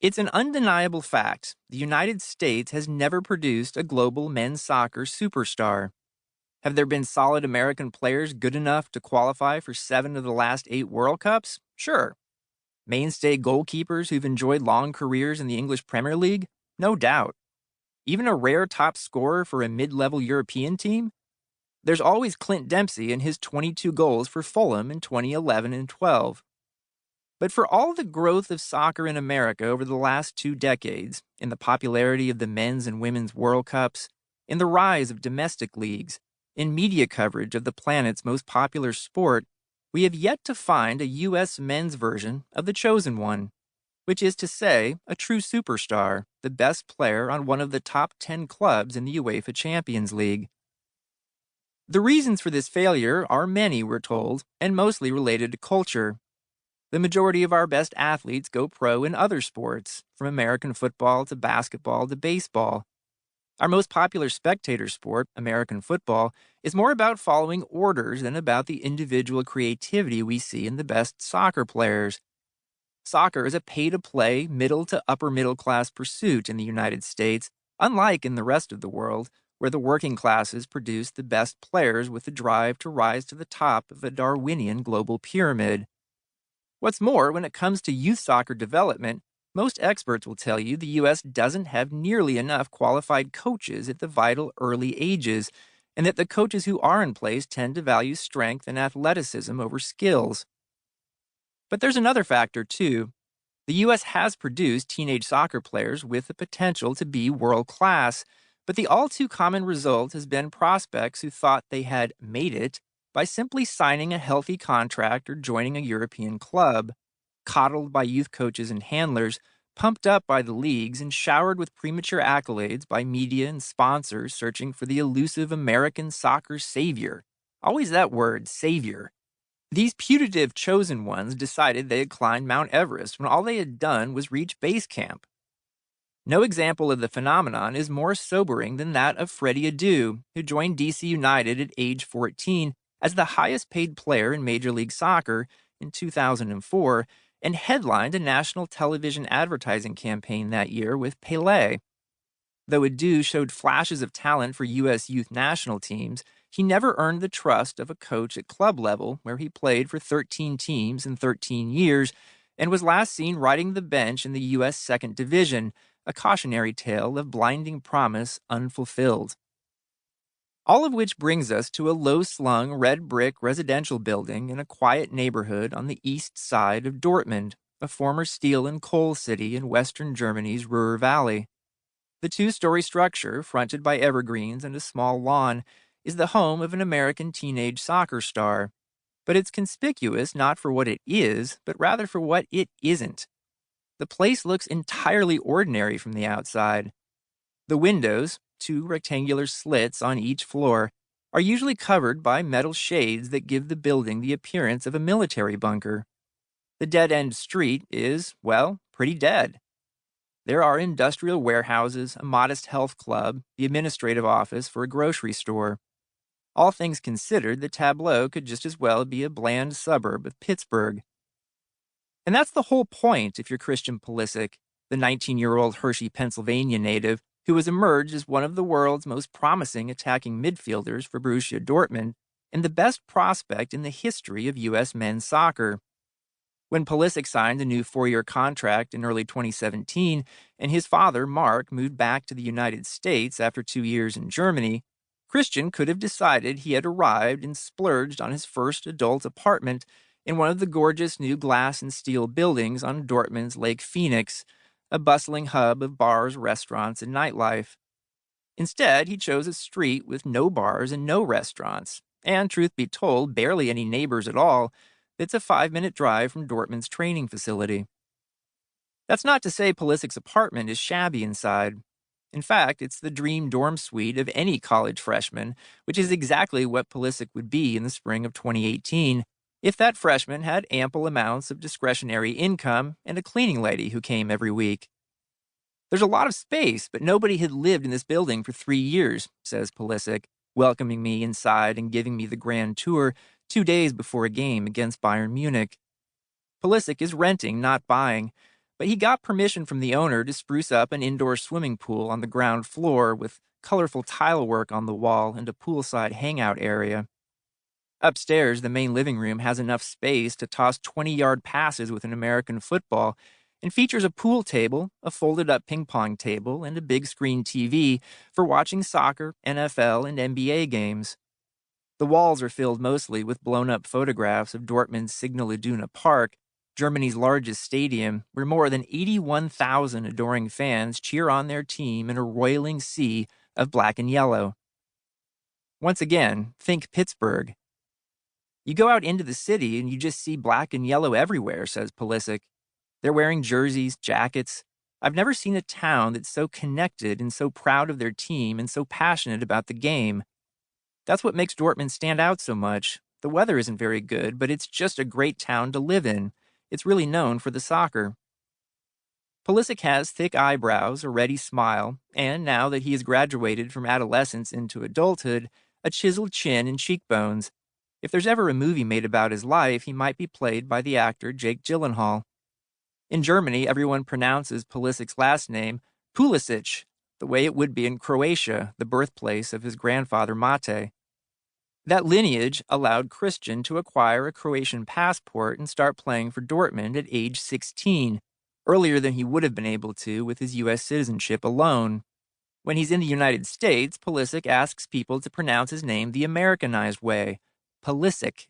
It's an undeniable fact the United States has never produced a global men's soccer superstar. Have there been solid American players good enough to qualify for 7 of the last 8 World Cups? Sure. Mainstay goalkeepers who've enjoyed long careers in the English Premier League? No doubt. Even a rare top scorer for a mid-level European team? There's always Clint Dempsey and his 22 goals for Fulham in 2011 and 12. But for all the growth of soccer in America over the last 2 decades, in the popularity of the men's and women's World Cups, in the rise of domestic leagues, in media coverage of the planet's most popular sport, we have yet to find a U.S. men's version of the chosen one, which is to say, a true superstar, the best player on one of the top 10 clubs in the UEFA Champions League. The reasons for this failure are many, we're told, and mostly related to culture. The majority of our best athletes go pro in other sports, from American football to basketball to baseball. Our most popular spectator sport, American football, is more about following orders than about the individual creativity we see in the best soccer players. Soccer is a pay-to-play, middle to upper middle class pursuit in the United States, unlike in the rest of the world, where the working classes produce the best players with the drive to rise to the top of a Darwinian global pyramid. What's more, when it comes to youth soccer development, most experts will tell you the U.S. doesn't have nearly enough qualified coaches at the vital early ages, and that the coaches who are in place tend to value strength and athleticism over skills. But there's another factor, too. The U.S. has produced teenage soccer players with the potential to be world class, but the all too common result has been prospects who thought they had made it by simply signing a healthy contract or joining a European club, coddled by youth coaches and handlers, pumped up by the leagues, and showered with premature accolades by media and sponsors searching for the elusive American soccer savior. Always that word, savior. These putative chosen ones decided they had climbed Mount Everest when all they had done was reach base camp. No example of the phenomenon is more sobering than that of Freddie Adu, who joined DC United at age 14 as the highest paid player in Major League Soccer in 2004 and headlined a national television advertising campaign that year with Pelé. Though Adu showed flashes of talent for U.S. youth national teams, he never earned the trust of a coach at club level, where he played for 13 teams in 13 years and was last seen riding the bench in the U.S. Second Division, a cautionary tale of blinding promise unfulfilled. All of which brings us to a low-slung red brick residential building in a quiet neighborhood on the east side of Dortmund, a former steel and coal city in western Germany's Ruhr Valley. The 2-story structure, fronted by evergreens and a small lawn, is the home of an American teenage soccer star. But it's conspicuous not for what it is, but rather for what it isn't. The place looks entirely ordinary from the outside. The windows, 2 rectangular slits on each floor, are usually covered by metal shades that give the building the appearance of a military bunker. The dead-end street is, well, pretty dead. There are industrial warehouses, a modest health club, the administrative office for a grocery store. All things considered, the tableau could just as well be a bland suburb of Pittsburgh. And that's the whole point if you're Christian Pulisic, the 19-year-old Hershey, Pennsylvania native who has emerged as one of the world's most promising attacking midfielders for Borussia Dortmund and the best prospect in the history of U.S. men's soccer. When Pulisic signed a new 4-year contract in early 2017 and his father, Mark, moved back to the United States after 2 years in Germany, Christian could have decided he had arrived and splurged on his first adult apartment in one of the gorgeous new glass and steel buildings on Dortmund's Lake Phoenix, a bustling hub of bars, restaurants, and nightlife. Instead, he chose a street with no bars and no restaurants, and, truth be told, barely any neighbors at all. It's a 5-minute drive from Dortmund's training facility. That's not to say Pulisic's apartment is shabby inside. In fact, it's the dream dorm suite of any college freshman, which is exactly what Pulisic would be in the spring of 2018 if that freshman had ample amounts of discretionary income and a cleaning lady who came every week. There's a lot of space, but nobody had lived in this building for 3 years, says Pulisic, welcoming me inside and giving me the grand tour 2 days before a game against Bayern Munich. Pulisic is renting, not buying, But he got permission from the owner to spruce up an indoor swimming pool on the ground floor with colorful tile work on the wall and a poolside hangout area. Upstairs, the main living room has enough space to toss 20-yard passes with an American football and features a pool table, a folded-up ping pong table, and a big screen TV for watching soccer, NFL, and NBA games. The walls are filled mostly with blown-up photographs of Dortmund's Signal Iduna Park, Germany's largest stadium, where more than 81,000 adoring fans cheer on their team in a roiling sea of black and yellow. Once again, think Pittsburgh. You go out into the city and you just see black and yellow everywhere, says Pulisic. They're wearing jerseys, jackets. I've never seen a town that's so connected and so proud of their team and so passionate about the game. That's what makes Dortmund stand out so much. The weather isn't very good, but it's just a great town to live in. It's really known for the soccer. Pulisic has thick eyebrows, a ready smile, and now that he has graduated from adolescence into adulthood, a chiseled chin and cheekbones. If there's ever a movie made about his life, he might be played by the actor Jake Gyllenhaal. In Germany, everyone pronounces Pulisic's last name Pulisic, the way it would be in Croatia, the birthplace of his grandfather Mate. That lineage allowed Christian to acquire a Croatian passport and start playing for Dortmund at age 16, earlier than he would have been able to with his U.S. citizenship alone. When he's in the United States, Pulisic asks people to pronounce his name the Americanized way, Pulisic,